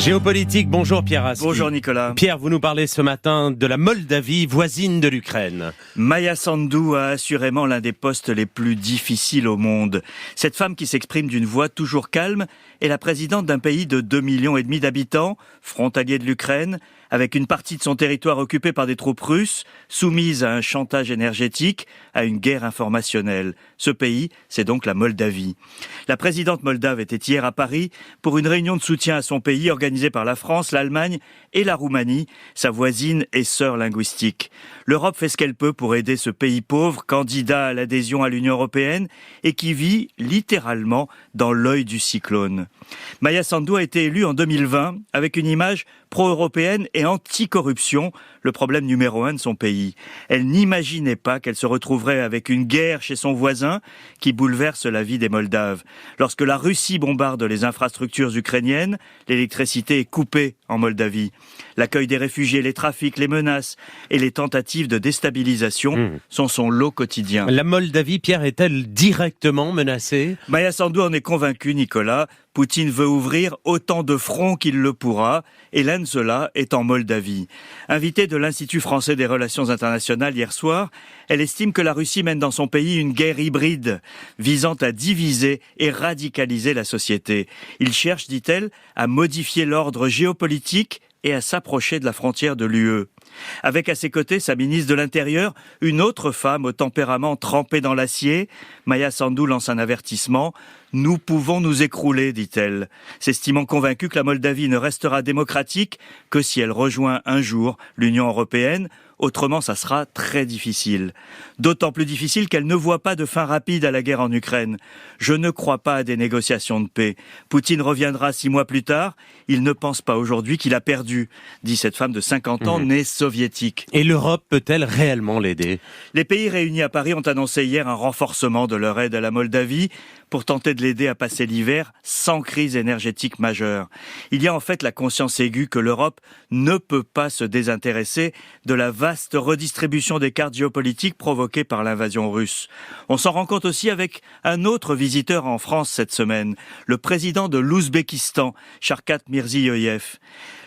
Géopolitique, bonjour Pierre Aski. Bonjour Nicolas. Pierre, vous nous parlez ce matin de la Moldavie, voisine de l'Ukraine. Maya Sandu a assurément l'un des postes les plus difficiles au monde. Cette femme qui s'exprime d'une voix toujours calme est la présidente d'un pays de 2,5 millions d'habitants, frontalier de l'Ukraine, avec une partie de son territoire occupé par des troupes russes, soumise à un chantage énergétique, à une guerre informationnelle. Ce pays, c'est donc la Moldavie. La présidente moldave était hier à Paris pour une réunion de soutien à son pays organisée par la France, l'Allemagne et la Roumanie, sa voisine et sœur linguistique. L'Europe fait ce qu'elle peut pour aider ce pays pauvre, candidat à l'adhésion à l'Union européenne et qui vit littéralement dans l'œil du cyclone. Maya Sandu a été élue en 2020 avec une image pro-européenne et anti-corruption, le problème numéro 1 de son pays. Elle n'imaginait pas qu'elle se retrouverait avec une guerre chez son voisin qui bouleverse la vie des Moldaves. Lorsque la Russie bombarde les infrastructures ukrainiennes, l'électricité est coupée en Moldavie. L'accueil des réfugiés, les trafics, les menaces et les tentatives de déstabilisation sont son lot quotidien. La Moldavie, Pierre, est-elle directement menacée ? Maya Sandu en est convaincue, Nicolas. Poutine veut ouvrir autant de fronts qu'il le pourra, et l'un de ceux-là est en Moldavie. Invitée de l'Institut français des relations internationales hier soir, elle estime que la Russie mène dans son pays une guerre hybride, visant à diviser et radicaliser la société. Il cherche, dit-elle, à modifier l'ordre géopolitique et à s'approcher de la frontière de l'UE. Avec à ses côtés sa ministre de l'Intérieur, une autre femme au tempérament trempé dans l'acier. Maya Sandu lance un avertissement. « Nous pouvons nous écrouler », dit-elle, s'estimant convaincue que la Moldavie ne restera démocratique que si elle rejoint un jour l'Union européenne. Autrement, ça sera très difficile. D'autant plus difficile qu'elle ne voit pas de fin rapide à la guerre en Ukraine. Je ne crois pas à des négociations de paix. Poutine reviendra 6 mois plus tard. Il ne pense pas aujourd'hui qu'il a perdu, dit cette femme de 50 ans, née soviétique. Et l'Europe peut-elle réellement l'aider ? Les pays réunis à Paris ont annoncé hier un renforcement de leur aide à la Moldavie pour tenter de l'aider à passer l'hiver sans crise énergétique majeure. Il y a en fait la conscience aiguë que l'Europe ne peut pas se désintéresser de la vaste redistribution des cartes géopolitiques provoquée par l'invasion russe. On s'en rend compte aussi avec un autre visiteur en France cette semaine, le président de l'Ouzbékistan, Shavkat Mirziyoyev.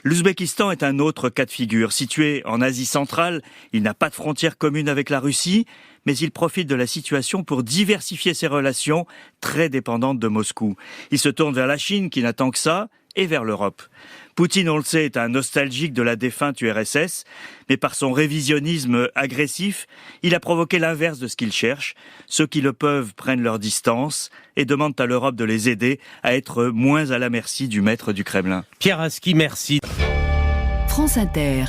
L'Ouzbékistan est un autre cas de figure. Situé en Asie centrale, il n'a pas de frontière commune avec la Russie, mais il profite de la situation pour diversifier ses relations très dépendantes de Moscou. Il se tourne vers la Chine, qui n'attend que ça, et vers l'Europe. Poutine, on le sait, est un nostalgique de la défunte URSS, mais par son révisionnisme agressif, il a provoqué l'inverse de ce qu'il cherche. Ceux qui le peuvent prennent leur distance et demandent à l'Europe de les aider à être moins à la merci du maître du Kremlin. Pierre Aski, merci. France Inter.